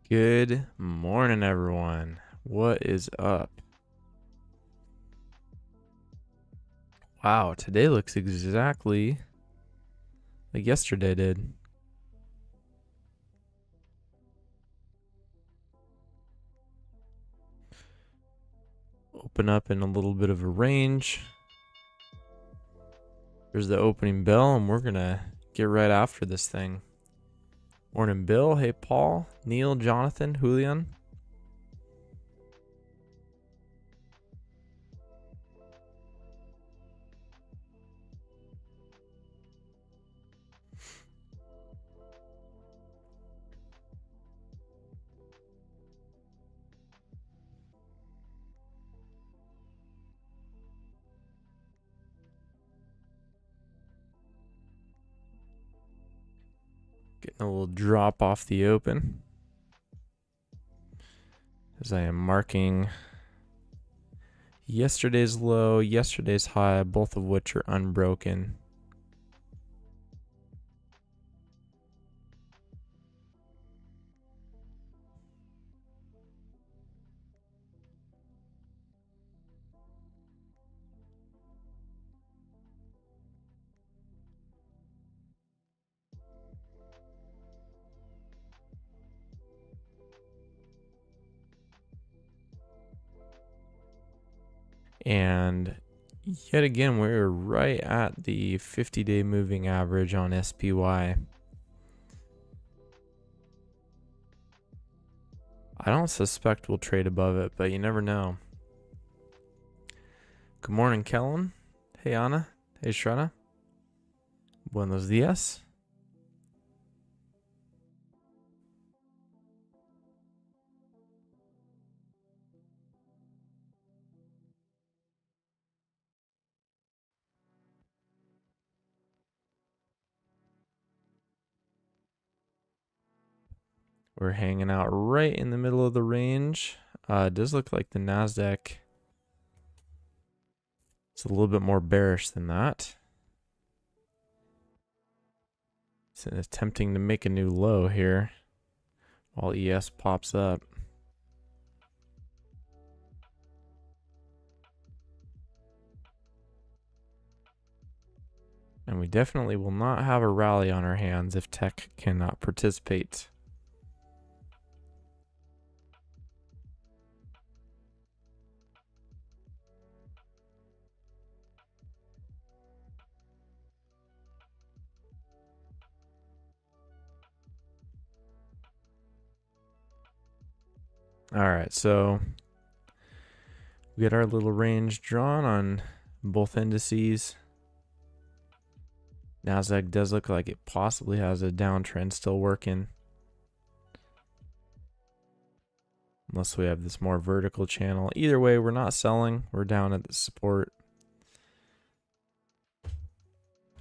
Good morning, everyone. What is up? Wow, today looks exactly like yesterday did. Open up in a little bit of a range. There's the opening bell, and we're gonna get right after this thing. Morning, Bill. Hey, Paul, Neil, Jonathan, Julian. Getting a little drop off the open as I am marking yesterday's low, yesterday's high, both of which are unbroken. And yet again, we're right at the 50-day moving average on SPY. I don't suspect we'll trade above it, but you never know. Good morning, Kellen. Hey, Anna. Hey, Shrana. Buenos dias. We're hanging out right in the middle of the range. It does look like the Nasdaq is a little bit more bearish than that. It's attempting to make a new low here while ES pops up. And we definitely will not have a rally on our hands if tech cannot participate. All right, so we get our little range drawn on both indices. Nasdaq does look like it possibly has a downtrend still working. Unless we have this more vertical channel. Either way, we're not selling. We're down at the support.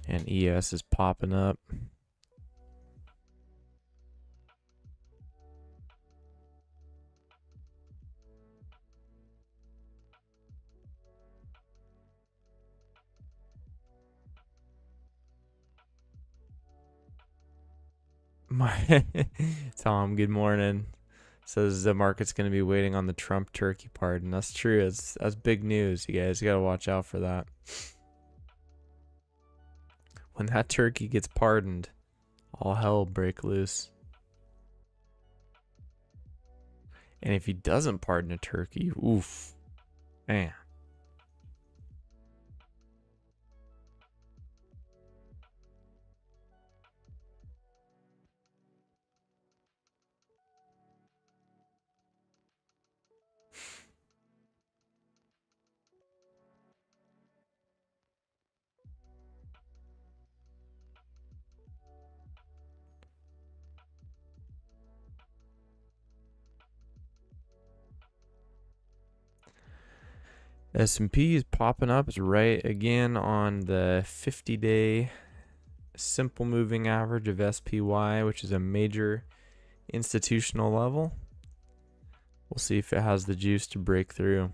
And ES is popping up. Tell him good morning. Says the market's going to be waiting on the Trump turkey pardon. That's true. That's big news, you guys. You got to watch out for that. When that turkey gets pardoned, all hell break loose. And if he doesn't pardon a turkey, oof, man. S&P is popping up. It's right again on the 50-day simple moving average of SPY, which is a major institutional level. We'll see if it has the juice to break through.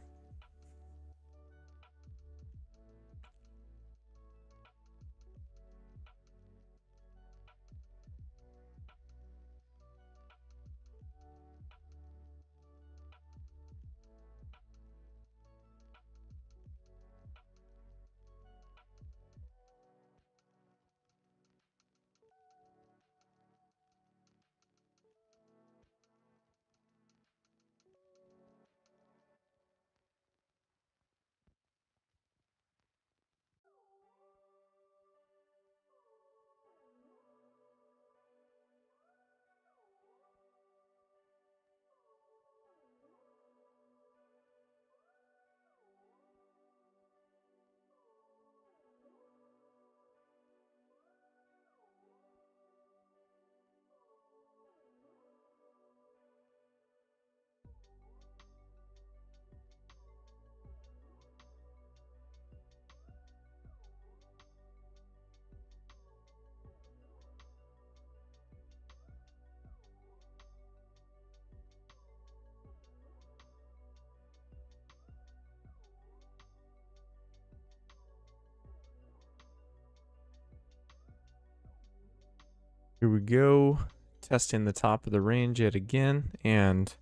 Here we go, testing the top of the range yet again, and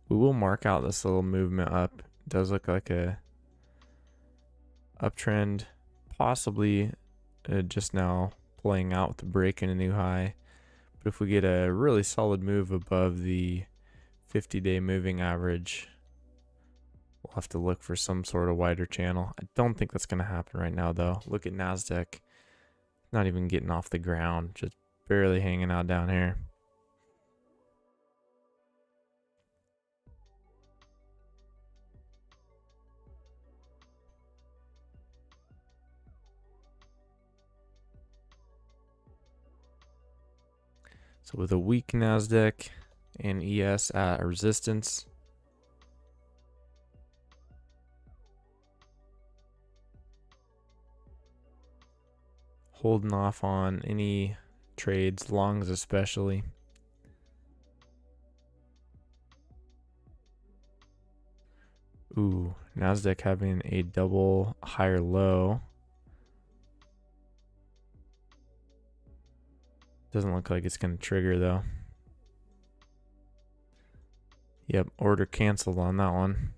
we will mark out this little movement up. It does look like a uptrend, possibly just now playing out with the break in a new high. But if we get a really solid move above the 50-day moving average, we'll have to look for some sort of wider channel. I don't think that's going to happen right now, though. Look at Nasdaq, not even getting off the ground, just barely hanging out down here. So with a weak Nasdaq and ES at a resistance, holding off on any trades, longs especially. Ooh, Nasdaq having a double higher low. Doesn't look like it's going to trigger though. Yep, order canceled on that one.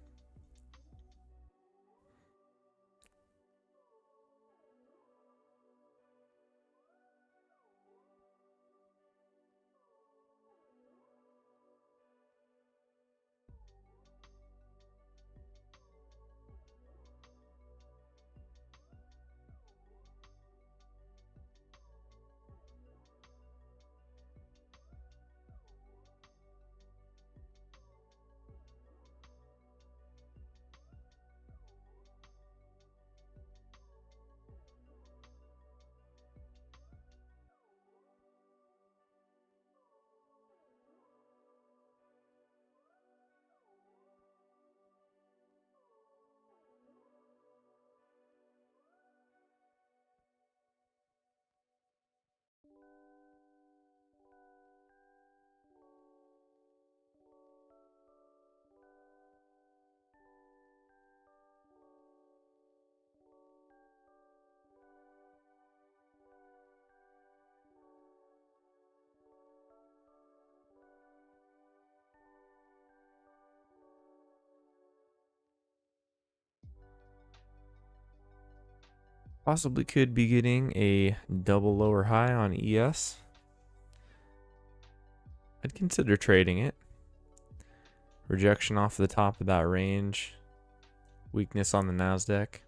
Possibly could be getting a double lower high on ES. I'd consider trading it. Rejection off the top of that range. Weakness on the Nasdaq.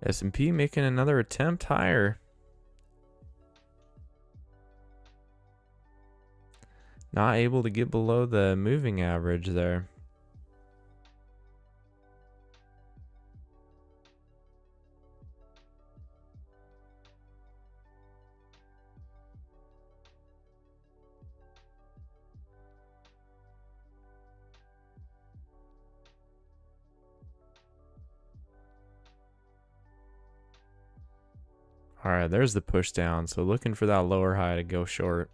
S&P making another attempt higher. Not able to get below the moving average there. All right, there's the push down. So looking for that lower high to go short.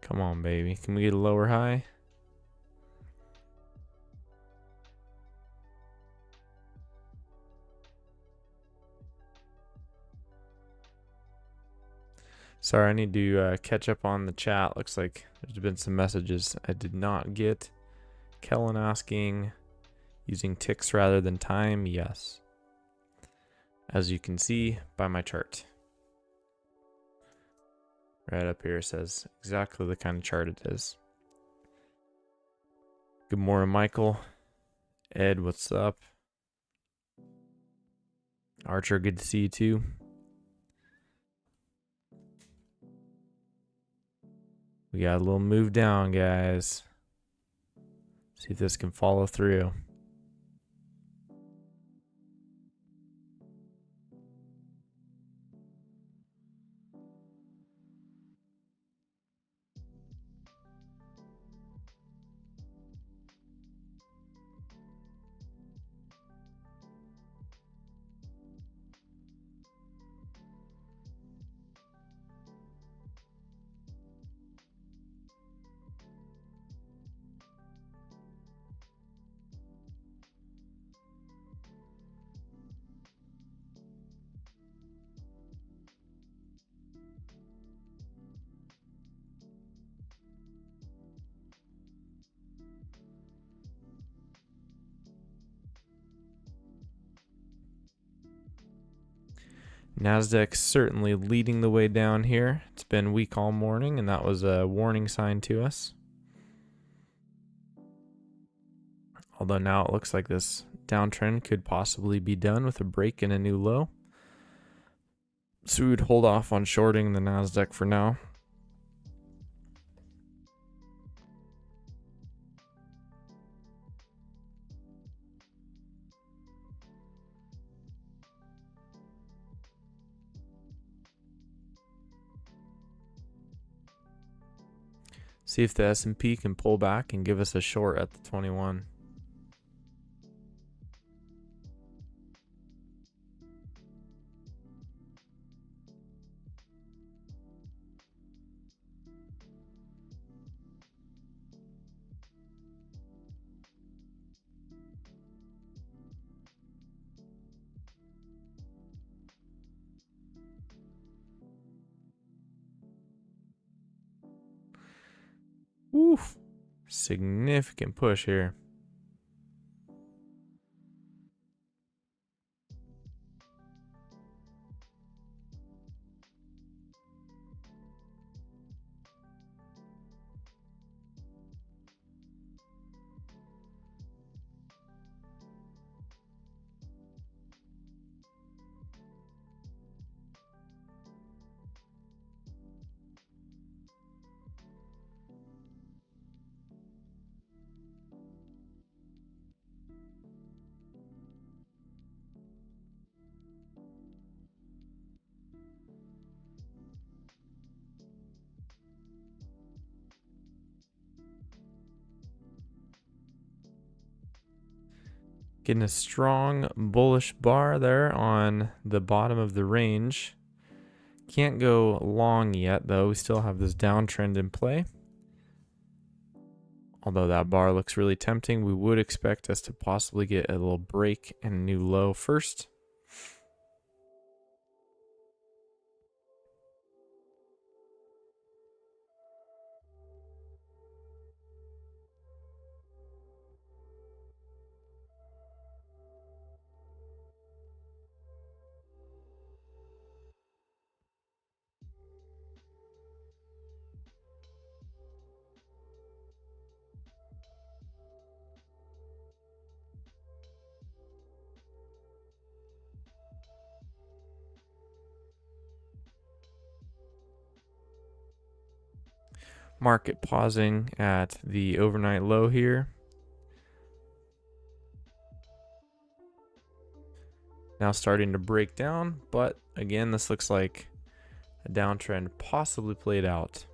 Come on, baby. Can we get a lower high? Sorry, I need to catch up on the chat. Looks like there's been some messages I did not get. Kellen asking, Using ticks rather than time, yes. As you can see by my chart. Right up here says exactly the kind of chart it is. Good morning, Michael. Ed, what's up? Archer, good to see you too. We got a little move down, guys. See if this can follow through. Nasdaq certainly leading the way down here. It's been weak all morning, and that was a warning sign to us. Although now it looks like this downtrend could possibly be done with a break and a new low. So we would hold off on shorting the Nasdaq for now. See if the S&P can pull back and give us a short at the 21. Oof. Significant push here. Getting a strong bullish bar there on the bottom of the range. Can't go long yet, though. We still have this downtrend in play. Although that bar looks really tempting, we would expect us to possibly get a little break and a new low first. Market pausing at the overnight low here. Now starting to break down, but again, this looks like a downtrend possibly played out.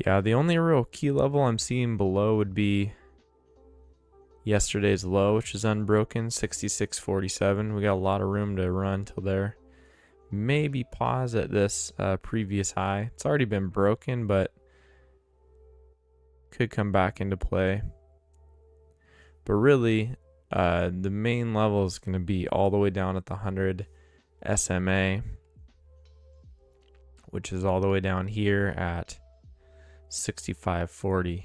Yeah, the only real key level I'm seeing below would be yesterday's low, which is unbroken, 66.47. We got a lot of room to run till there. Maybe pause at this previous high. It's already been broken, but could come back into play. But really, the main level is going to be all the way down at the 100 SMA, which is all the way down here at 65.40.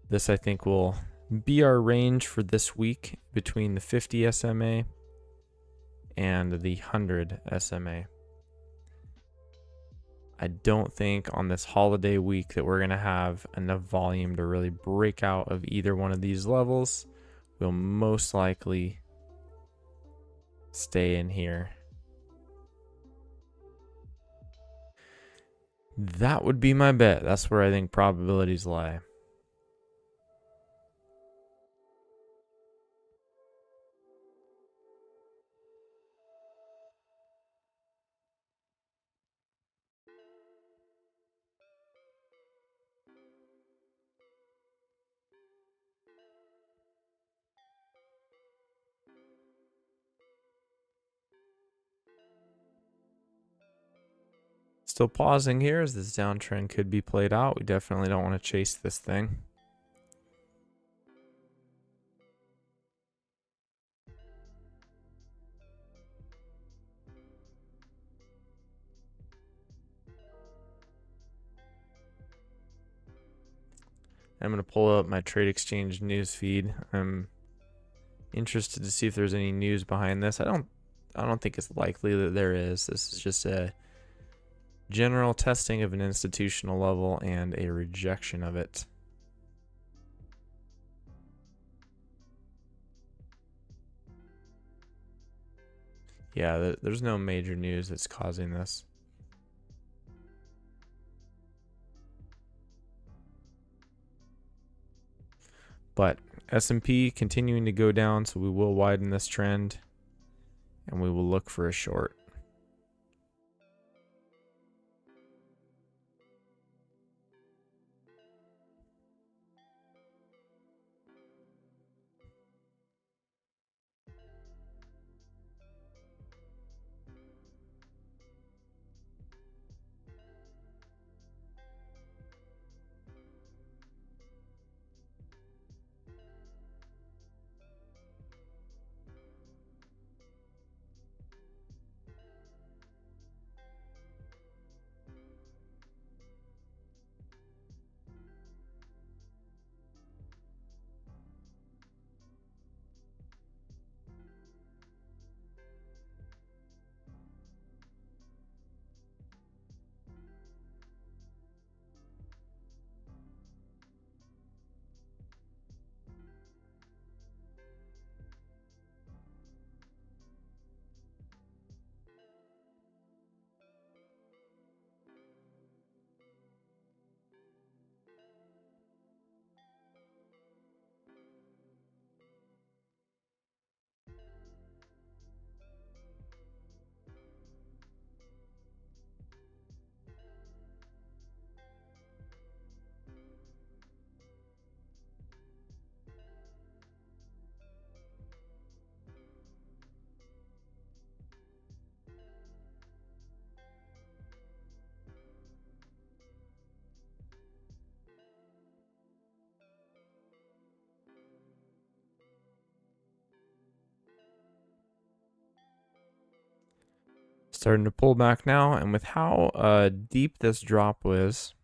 This, I think, will be our range for this week between the 50 SMA and the 100 SMA. I don't think on this holiday week that we're going to have enough volume to really break out of either one of these levels. We'll most likely stay in here. That would be my bet. That's where I think probabilities lie. Still pausing here as this downtrend could be played out. We definitely don't want to chase this thing. I'm going to pull up my trade exchange news feed. I'm interested to see if there's any news behind this. I don't think it's likely that there is. This is just a general testing of an institutional level and a rejection of it. Yeah, there's no major news that's causing this. But S&P continuing to go down, so we will widen this trend and we will look for a short. Starting to pull back now, and with how deep this drop was,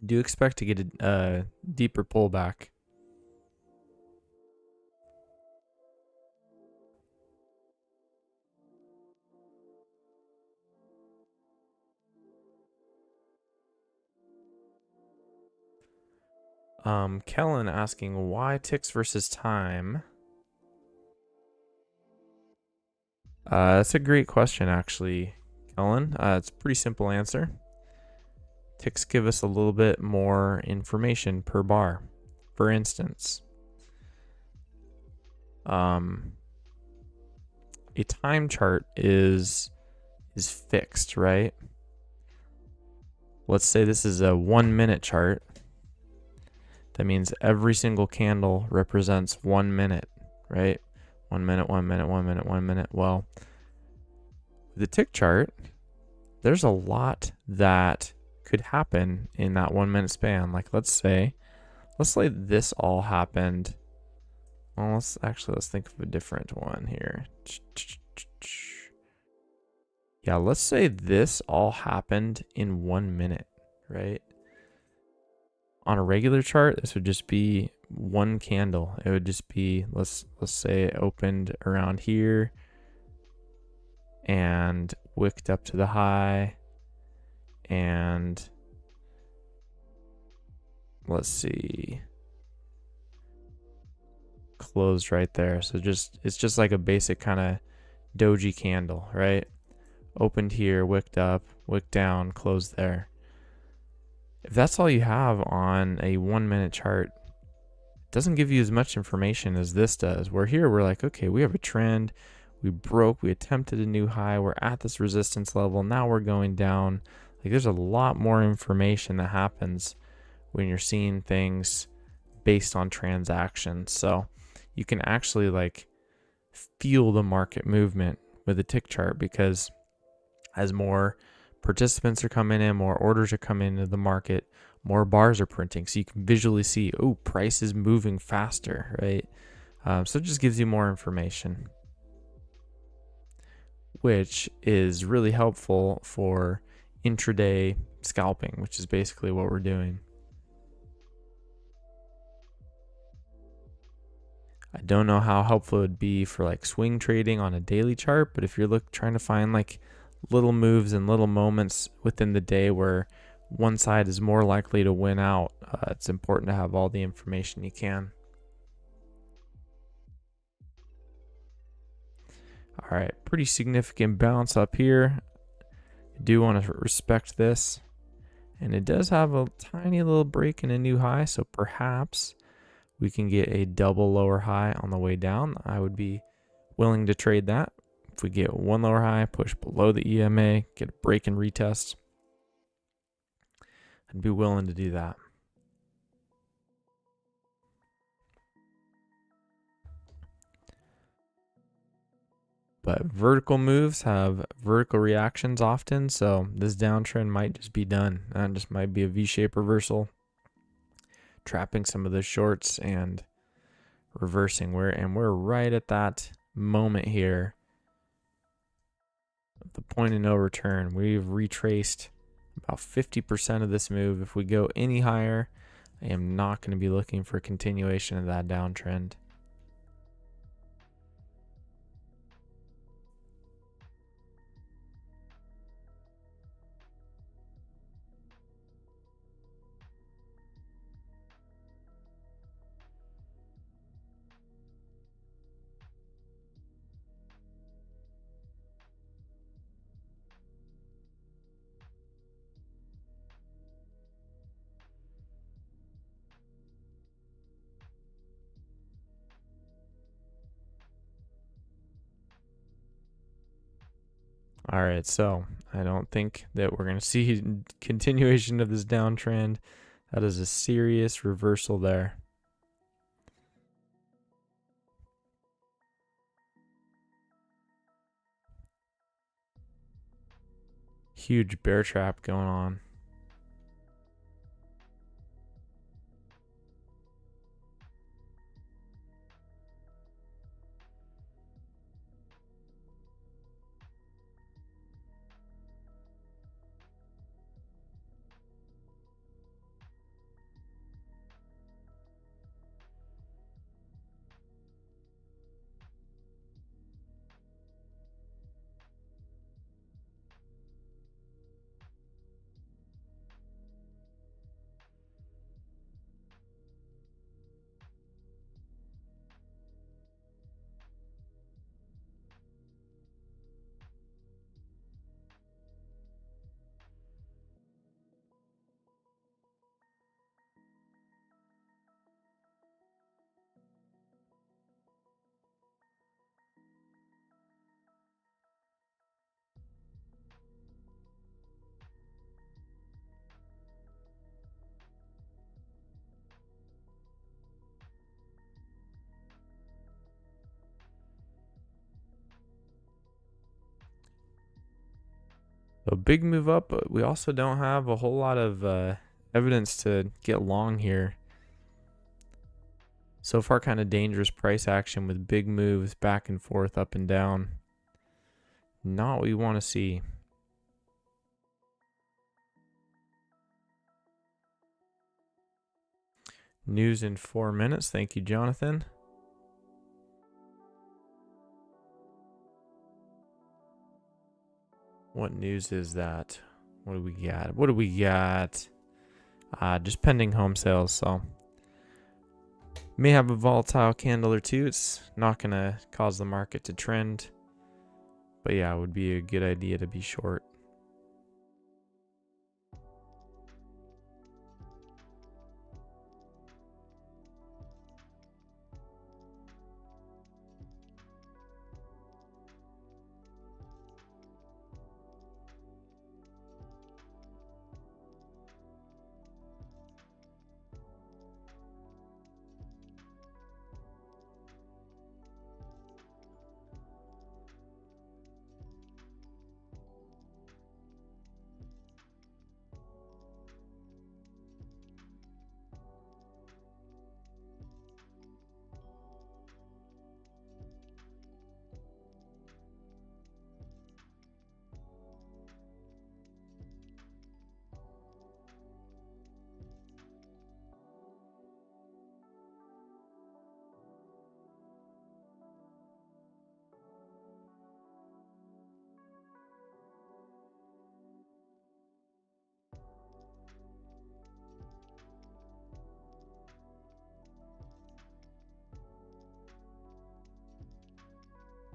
I do expect to get a deeper pullback. Kellen asking why ticks versus time. That's a great question, actually, Kellen. It's a pretty simple answer. Ticks give us a little bit more information per bar. For instance, a time chart is fixed, right? let's say this is a 1 minute chart. That means every single candle represents 1 minute, right? 1 minute, 1 minute, 1 minute, 1 minute. Well, the tick chart, there's a lot that could happen in that 1 minute span. Like let's say this all happened. Well, let's think of a different one here. Yeah, let's say this all happened in 1 minute, right? On a regular chart, this would just be one candle. It would just be, let's say it opened around here and wicked up to the high, and let's see, closed right there. So it's just like a basic kind of doji candle, right? Opened here, wicked up, wicked down, closed there. If that's all you have on a 1 minute chart, it doesn't give you as much information as this does. Where here we're like, okay, we have a trend, we attempted a new high, we're at this resistance level, now we're going down. Like there's a lot more information that happens when you're seeing things based on transactions. So you can actually like feel the market movement with a tick chart, because as more participants are coming in, more orders are coming into the market, more bars are printing. So you can visually see, oh, price is moving faster, right? So it just gives you more information, which is really helpful for intraday scalping, which is basically what we're doing. I don't know how helpful it would be for like swing trading on a daily chart, but if you're trying to find like little moves and little moments within the day where one side is more likely to win out, it's important to have all the information you can. All right, pretty significant bounce up here. I do want to respect this, and it does have a tiny little break in a new high, so perhaps we can get a double lower high on the way down. I would be willing to trade that. If we get one lower high, push below the EMA, get a break and retest, I'd be willing to do that. But vertical moves have vertical reactions often, so this downtrend might just be done. That just might be a V-shaped reversal, trapping some of the shorts and reversing. We're right at that moment here, the point of no return. We've retraced about 50% of this move. If we go any higher, I am not going to be looking for a continuation of that downtrend. All right, so I don't think that we're going to see continuation of this downtrend. That is a serious reversal there. Huge bear trap going on. So big move up, but we also don't have a whole lot of evidence to get long here. So far, kind of dangerous price action with big moves back and forth, up and down. Not what we want to see. News in 4 minutes. Thank you, Jonathan. What news is that? What do we got? What do we got? Just pending home sales, so may have a volatile candle or two. It's not going to cause the market to trend. But yeah, it would be a good idea to be short.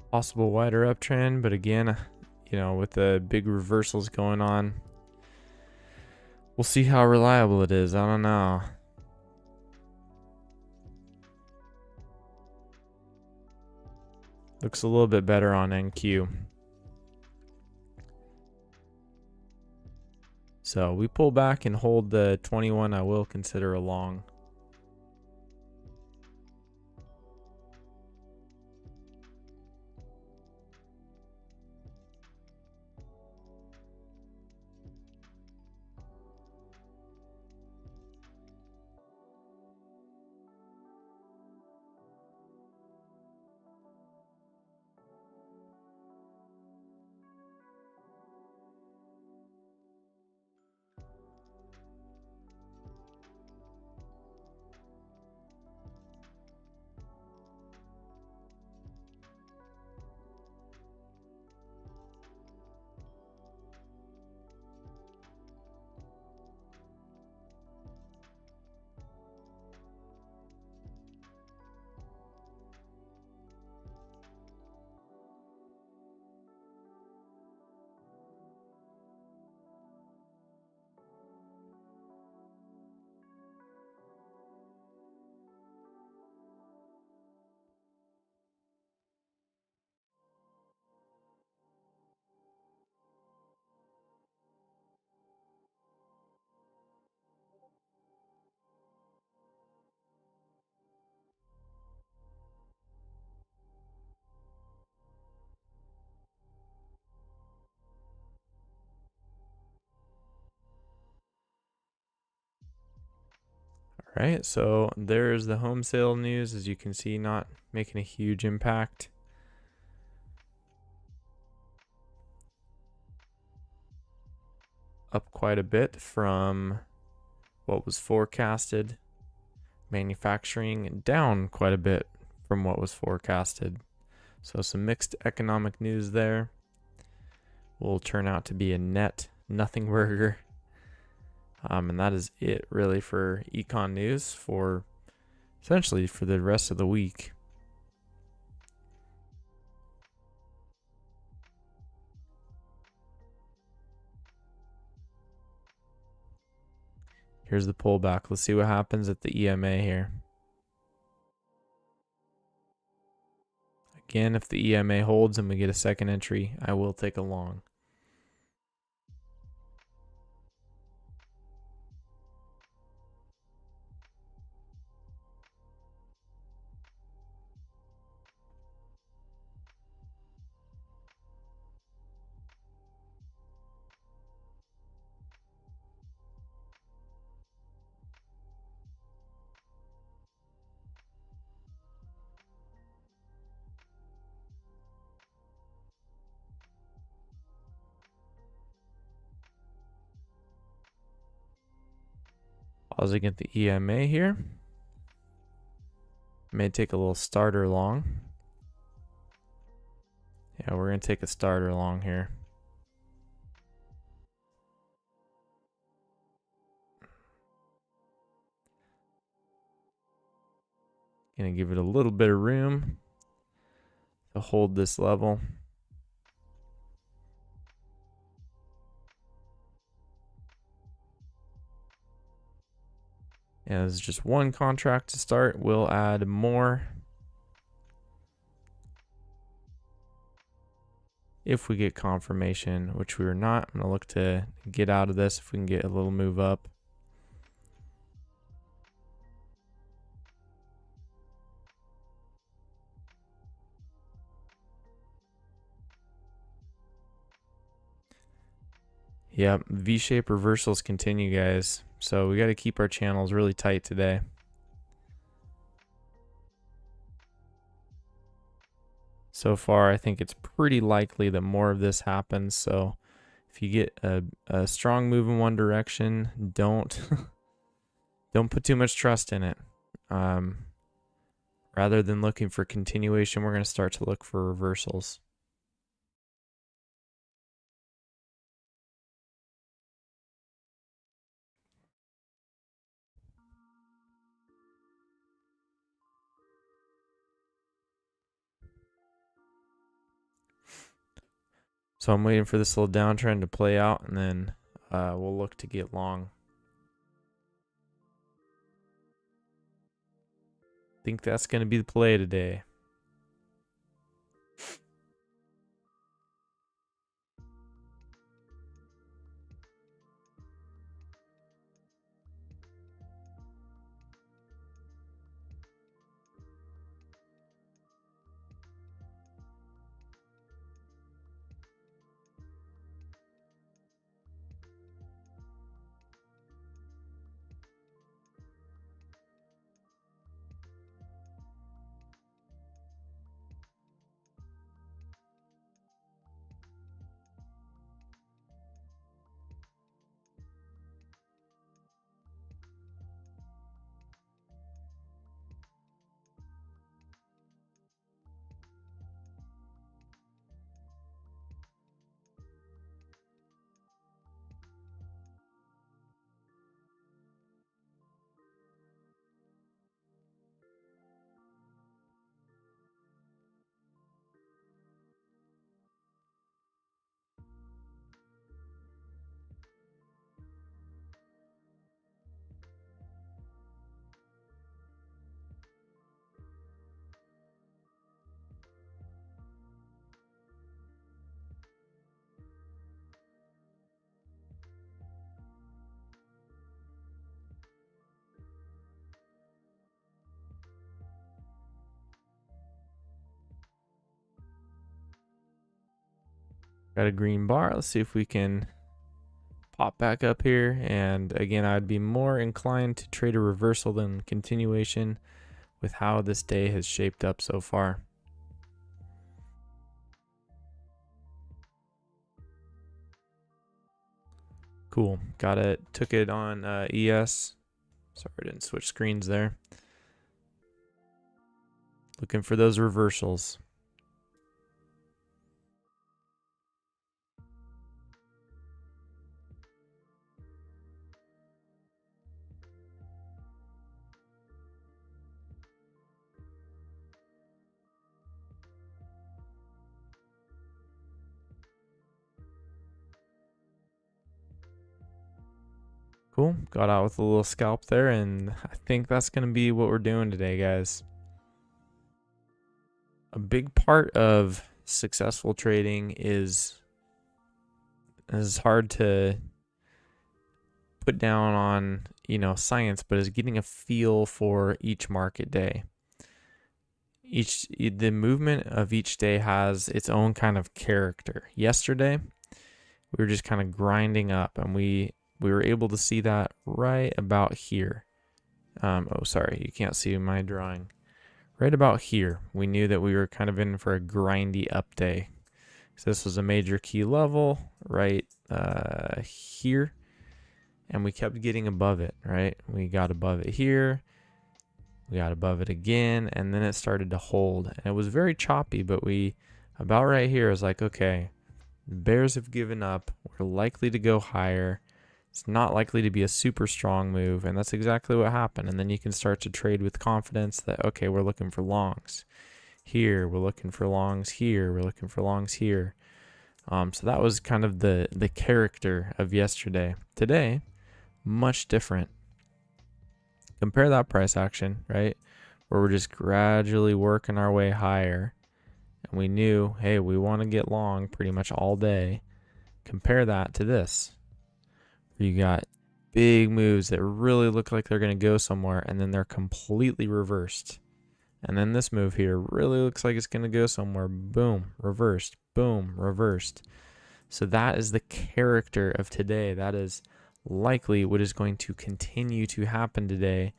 Possible wider uptrend, but again, with the big reversals going on, we'll see how reliable it is. I don't know. Looks a little bit better on NQ. So we pull back and hold the 21. I will consider a long. All right, so there's the home sale news. As you can see, not making a huge impact. Up quite a bit from what was forecasted. Manufacturing down quite a bit from what was forecasted. So some mixed economic news there. Will turn out to be a net nothing burger. And that is it really for econ news for essentially for the rest of the week. Here's the pullback. Let's see what happens at the EMA here. Again, if the EMA holds and we get a second entry, I will take a long. Pausing at the EMA here. May take a little starter long. Yeah, we're going to take a starter long here. Going to give it a little bit of room to hold this level. And this is just one contract to start. We'll add more if we get confirmation, which we are not. I'm going to look to get out of this if we can get a little move up. Yep, V-shape reversals continue, guys. So we got to keep our channels really tight today. So far, I think it's pretty likely that more of this happens. So if you get a strong move in one direction, don't put too much trust in it. Rather than looking for continuation, we're going to start to look for reversals. So I'm waiting for this little downtrend to play out, and then we'll look to get long. I think that's going to be the play today. Got a green bar. Let's see if we can pop back up here. And again, I'd be more inclined to trade a reversal than continuation with how this day has shaped up so far. Cool. Got it. Took it on ES. Sorry, I didn't switch screens there. Looking for those reversals. Cool. Got out with a little scalp there, and I think that's going to be what we're doing today, guys. A big part of successful trading is hard to put down on, science, but is getting a feel for each market day. The movement of each day has its own kind of character. Yesterday, we were just kind of grinding up, and we were able to see that right about here. Oh, sorry, you can't see my drawing. Right about here, we knew that we were kind of in for a grindy up day. So this was a major key level right here. and we kept getting above it, right? We got above it here, we got above it again, and then it started to hold. And it was very choppy, but about right here is like, okay, the bears have given up. We're likely to go higher. It's not likely to be a super strong move, and that's exactly what happened. And then you can start to trade with confidence that, okay, we're looking for longs here, we're looking for longs here, we're looking for longs here. So that was kind of the character of yesterday. Today, much different. Compare that price action, right? Where we're just gradually working our way higher. And we knew, hey, we want to get long pretty much all day. Compare that to this. Where you got big moves that really look like they're going to go somewhere, and then they're completely reversed. And then this move here really looks like it's going to go somewhere. Boom, reversed. Boom, reversed. So that is the character of today. That is likely what is going to continue to happen today,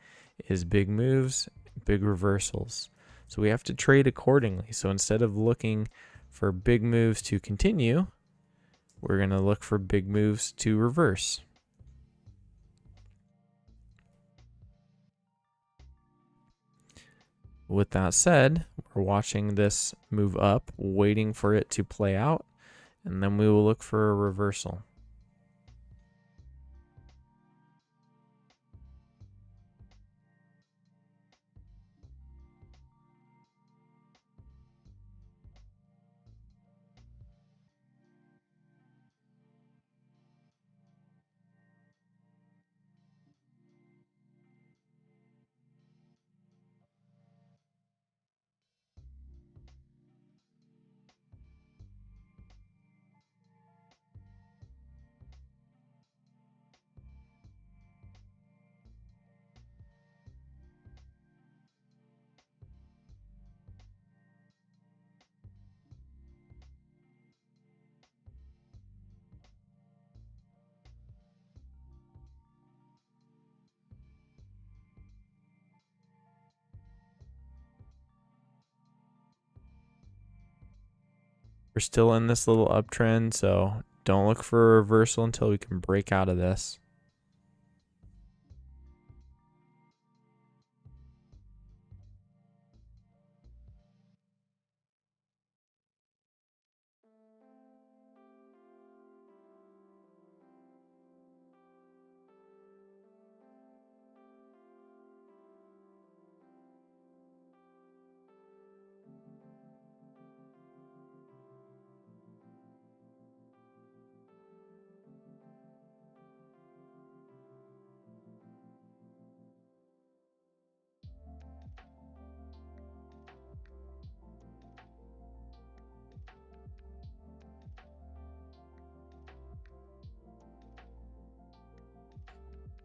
is big moves, big reversals. So we have to trade accordingly. So instead of looking for big moves to continue, we're going to look for big moves to reverse. With that said, we're watching this move up, waiting for it to play out, and then we will look for a reversal. We're still in this little uptrend, so don't look for a reversal until we can break out of this.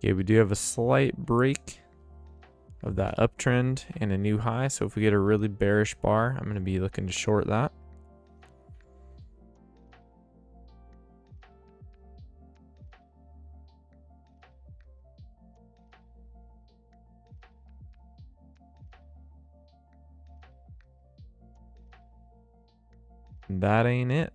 Okay, we do have a slight break of that uptrend and a new high. So if we get a really bearish bar, I'm going to be looking to short that. That ain't it.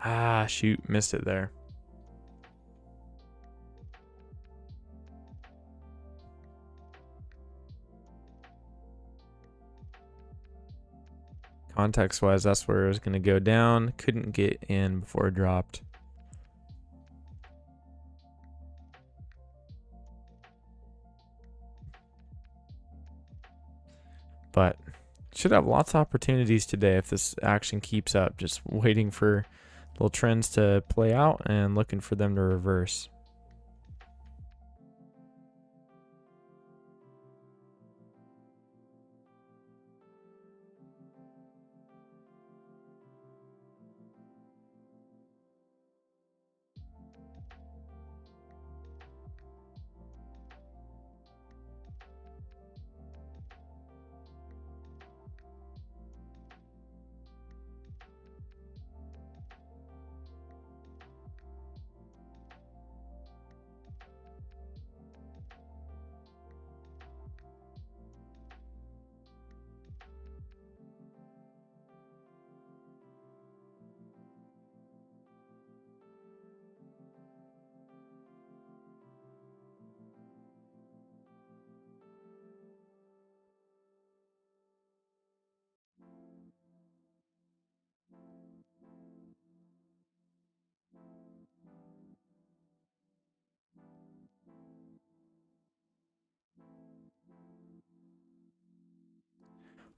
Ah, shoot, missed it there. Context wise, that's where it was going to go down. Couldn't get in before it dropped. But should have lots of opportunities today if this action keeps up. Just waiting for little trends to play out and looking for them to reverse.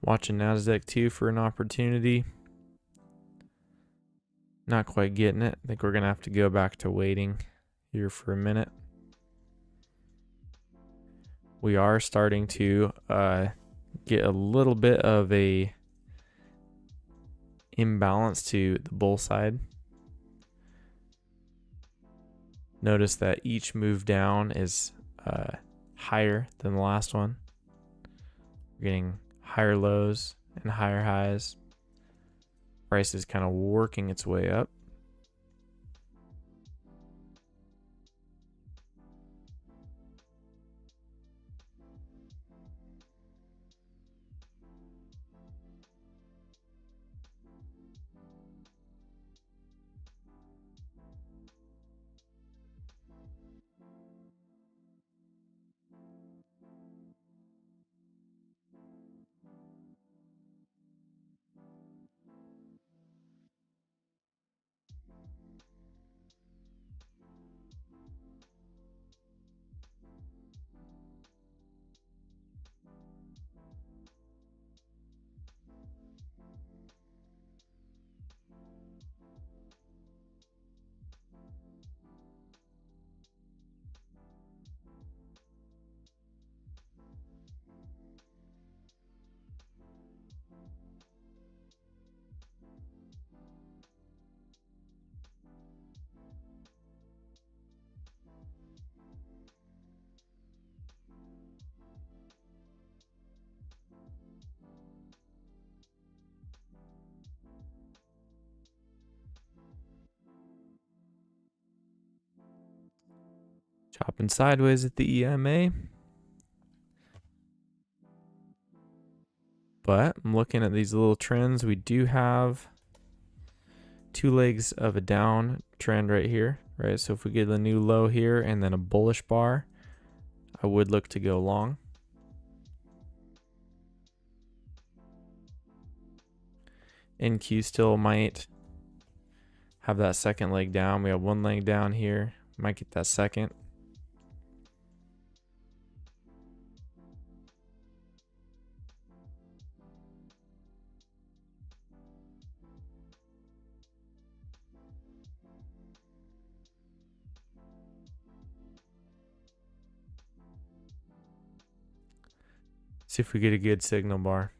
Watching Nasdaq too for an opportunity. Not quite getting it. I think we're going to have to go back to waiting here for a minute. We are starting to get a little bit of a imbalance to the bull side. Notice that each move down is higher than the last one. We're getting higher lows and higher highs. Price is kind of working its way up. Chopping sideways at the EMA. But I'm looking at these little trends. We do have two legs of a down trend right here, right? So if we get a new low here and then a bullish bar, I would look to go long. NQ still might have that second leg down. We have one leg down here. Might get that second. See if we get a good signal bar.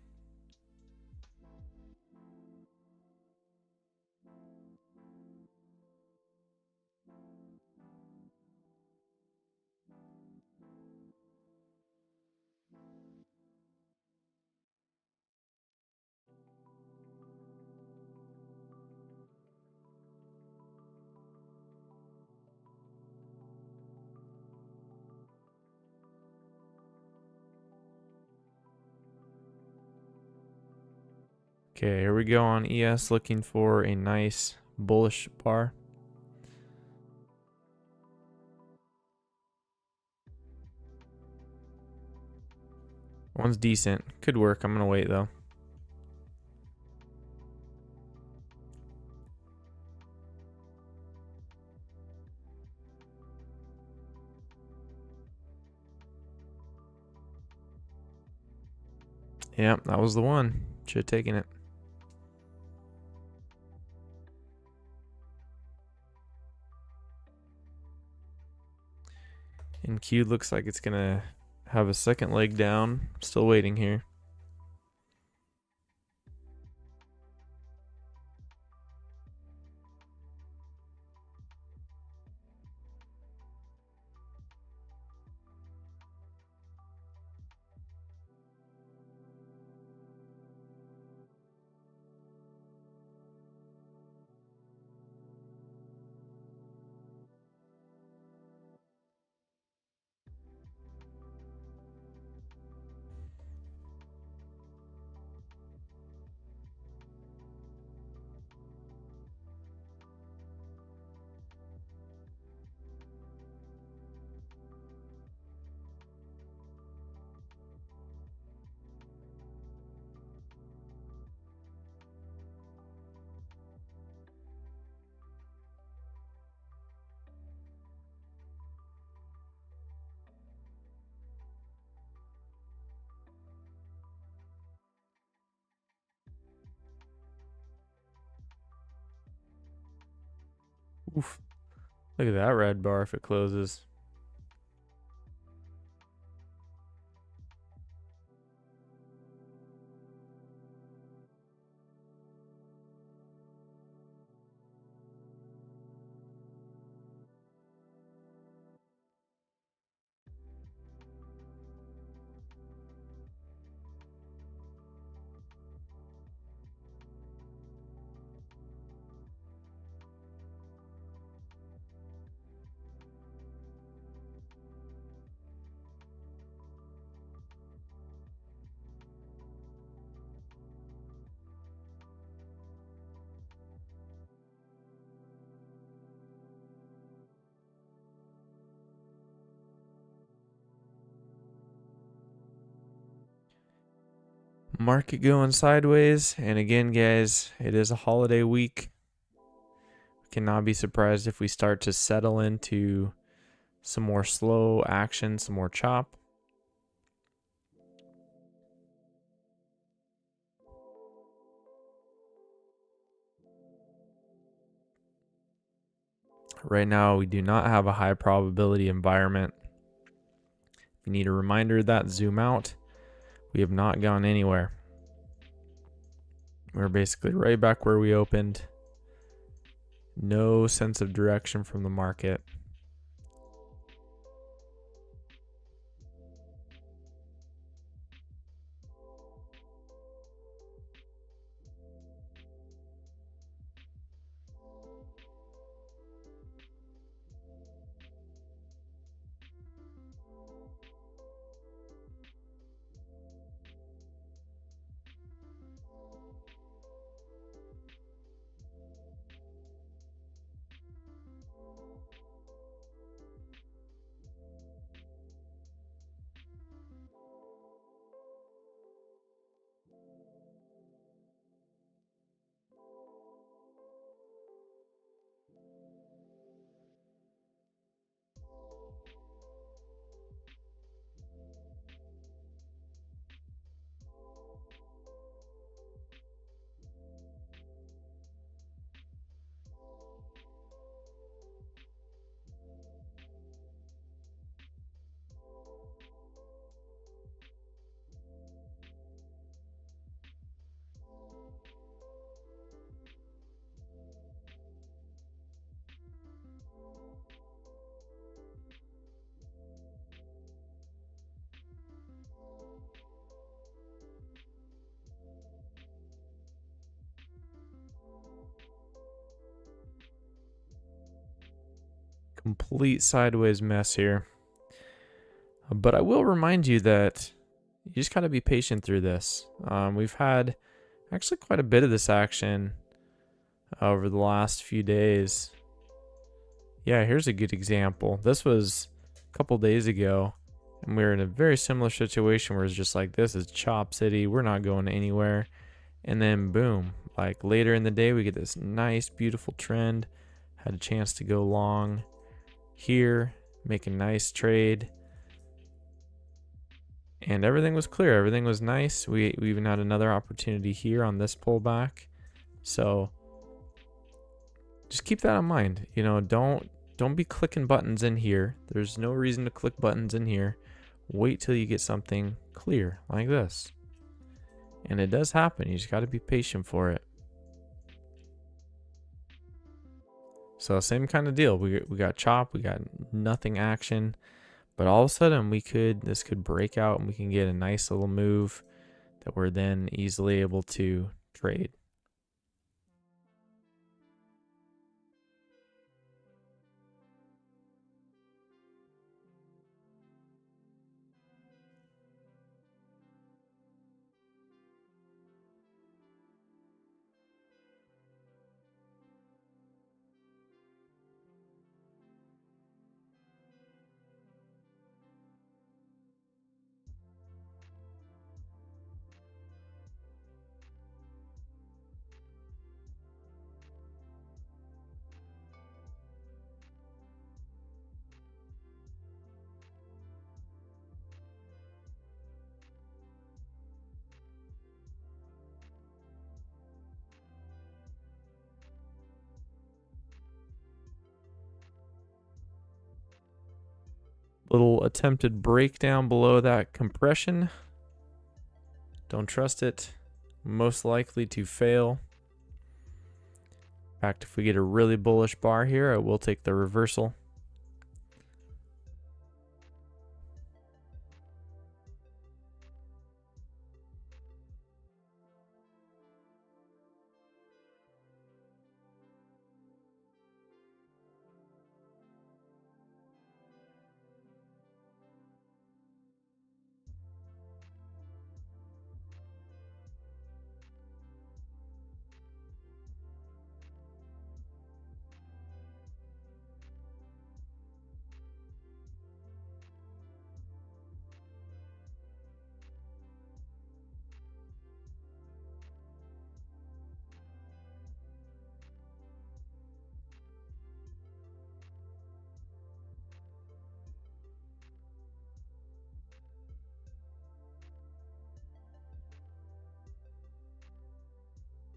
Okay, here we go on ES, looking for a nice bullish bar. One's decent. Could work. I'm going to wait though. Yep, that was the one. Should have taken it. And Q looks like it's going to have a second leg down. Still waiting here. Oof. Look at that red bar if it closes. Market going sideways, and again, guys, it is a holiday week. Cannot be surprised if we start to settle into some more slow action, some more chop. Right now, we do not have a high probability environment. If you need a reminder of that, zoom out. We have not gone anywhere. We're basically right back where we opened. No sense of direction from the market. Complete sideways mess here. But I will remind you that you just got to be patient through this. We've had actually quite a bit of this action over the last few days. Yeah, here's a good example. This was a couple days ago, and we were in a very similar situation where it's just like, this is Chop City. We're not going anywhere. And then boom, like later in the day, we get this nice, beautiful trend. Had a chance to go long here, make a nice trade. And everything was clear. Everything was nice. We even had another opportunity here on this pullback. So just keep that in mind. You know, don't be clicking buttons in here. There's no reason to click buttons in here. Wait till you get something clear like this. And it does happen. You just got to be patient for it. So same kind of deal. We got chop. We got nothing action. But all of a sudden, this could break out and we can get a nice little move that we're then easily able to trade. Little attempted breakdown below that compression. Don't trust it. Most likely to fail. In fact, if we get a really bullish bar here, I will take the reversal.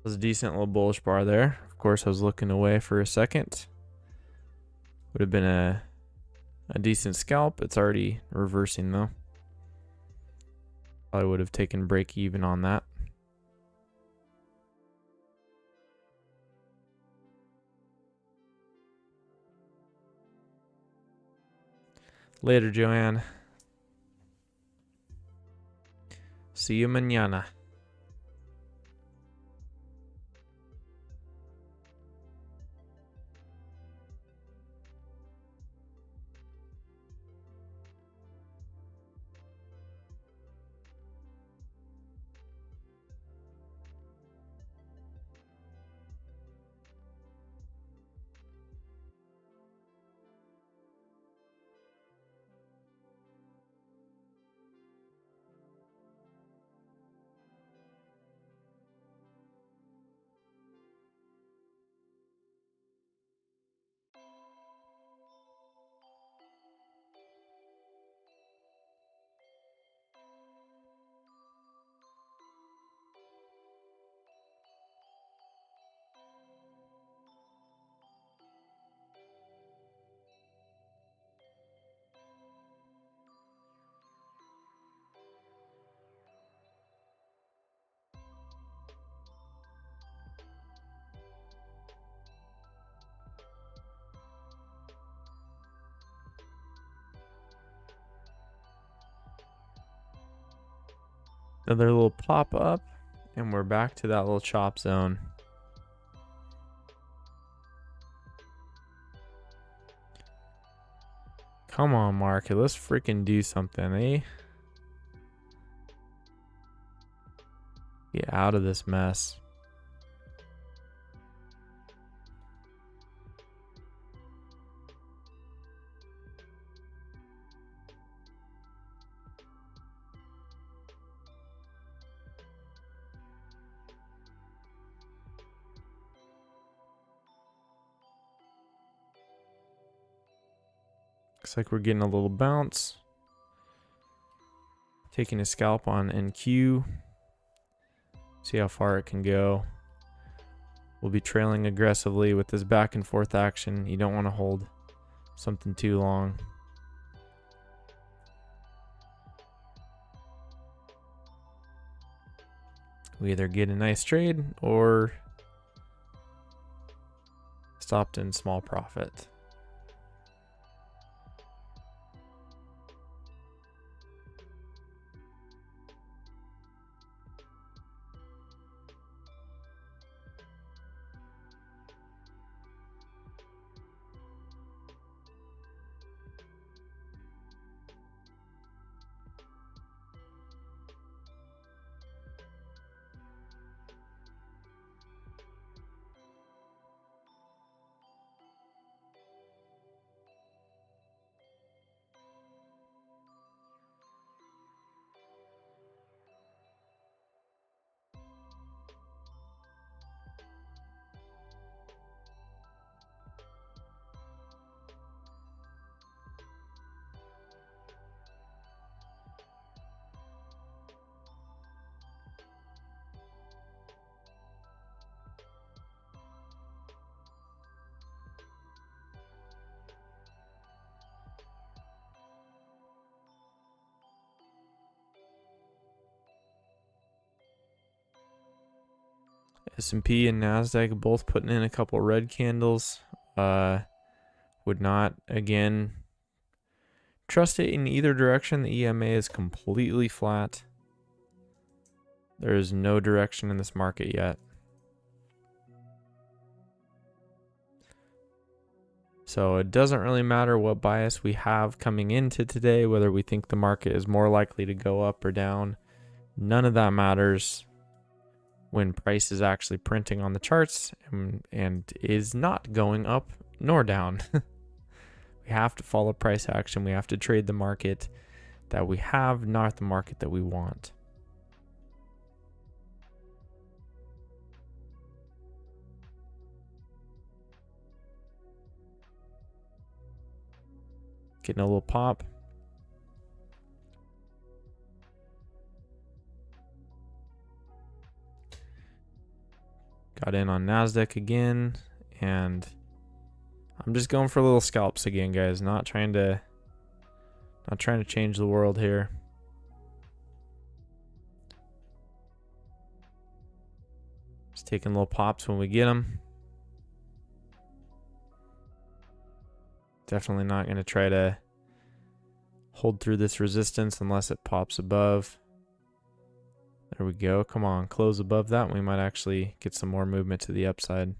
Was a decent little bullish bar there. Of course, I was looking away for a second. Would have been a decent scalp. It's already reversing though. Probably would have taken break even on that. Later, Joanne. See you mañana. Another little pop up, and we're back to that little chop zone. Come on, market. Let's freaking do something, eh? Get out of this mess. Looks like we're getting a little bounce. Taking a scalp on NQ. See how far it can go. We'll be trailing aggressively with this back and forth action. You don't want to hold something too long. We either get a nice trade or stopped in small profit. S&P and Nasdaq both putting in a couple red candles. Would not, again, trust it in either direction. The EMA is completely flat. There is no direction in this market yet. So it doesn't really matter what bias we have coming into today, whether we think the market is more likely to go up or down. None of that matters when price is actually printing on the charts and is not going up nor down. We have to follow price action. We have to trade the market that we have, not the market that we want. Getting a little pop. Got in on Nasdaq again, and I'm just going for little scalps again, guys. Not trying to change the world here. Just taking little pops when we get them. Definitely not going to try to hold through this resistance unless it pops above. There we go. Come on, close above that. We might actually get some more movement to the upside.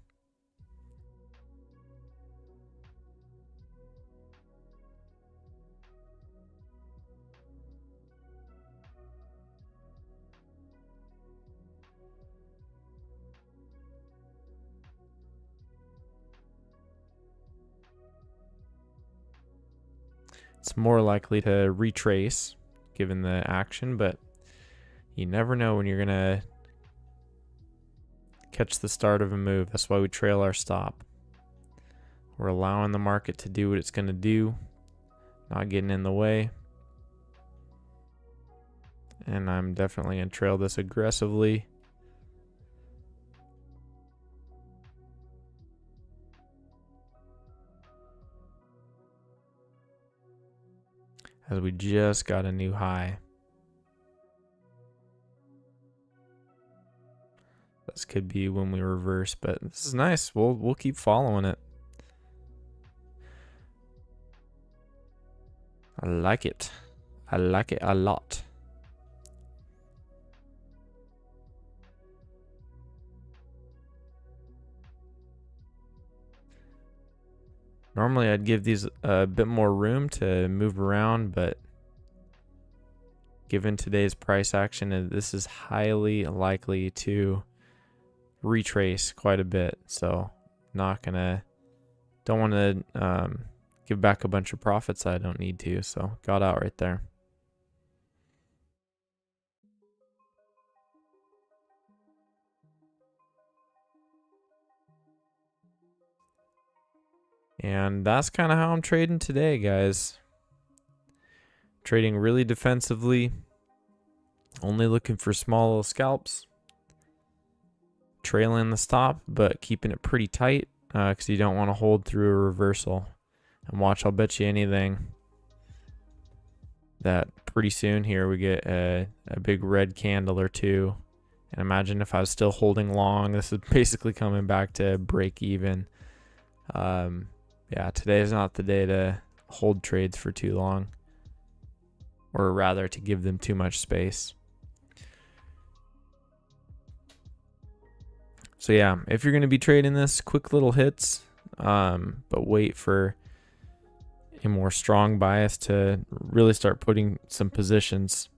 It's more likely to retrace given the action, but you never know when you're going to catch the start of a move. That's why we trail our stop. We're allowing the market to do what it's going to do, not getting in the way. And I'm definitely going to trail this aggressively. As we just got a new high. This could be when we reverse, but this is nice. We'll keep following it. I like it. I like it a lot. Normally I'd give these a bit more room to move around, but given today's price action, this is highly likely to retrace quite a bit. So don't want to give back a bunch of profits I don't need to. So got out right there. And that's kind of how I'm trading today, guys. Trading really defensively. Only looking for small little scalps. Trailing the stop, but keeping it pretty tight because you don't want to hold through a reversal. And watch, I'll bet you anything that pretty soon here we get a big red candle or two. And imagine if I was still holding long. This is basically coming back to break even. Yeah, today is not the day to hold trades for too long, or rather to give them too much space. So yeah, if you're going to be trading this, quick little hits, but wait for a more strong bias to really start putting some positions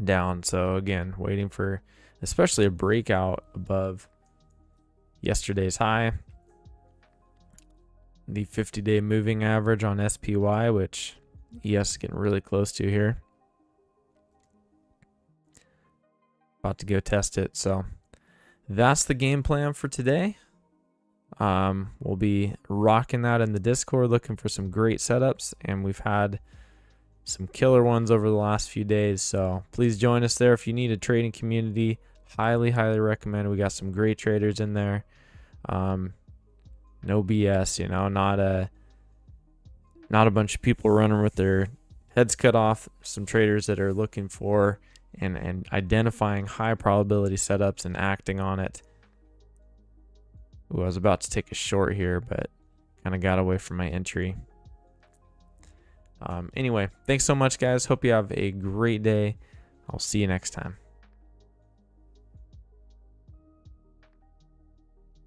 down. So again, waiting for especially a breakout above yesterday's high. The 50-day moving average on SPY, which ES is getting really close to here. About to go test it. So that's the game plan for today. We'll be rocking that in the Discord, looking for some great setups, and we've had some killer ones over the last few days. So please join us there if you need a trading community. Highly recommend. We got some great traders in there. No BS, you know, not a bunch of people running with their heads cut off. Some traders that are looking for and identifying high probability setups and acting on it Ooh, I was about to take a short here, but kind of got away from my entry. Anyway, thanks so much, guys. Hope you have a great day. I'll see you next time.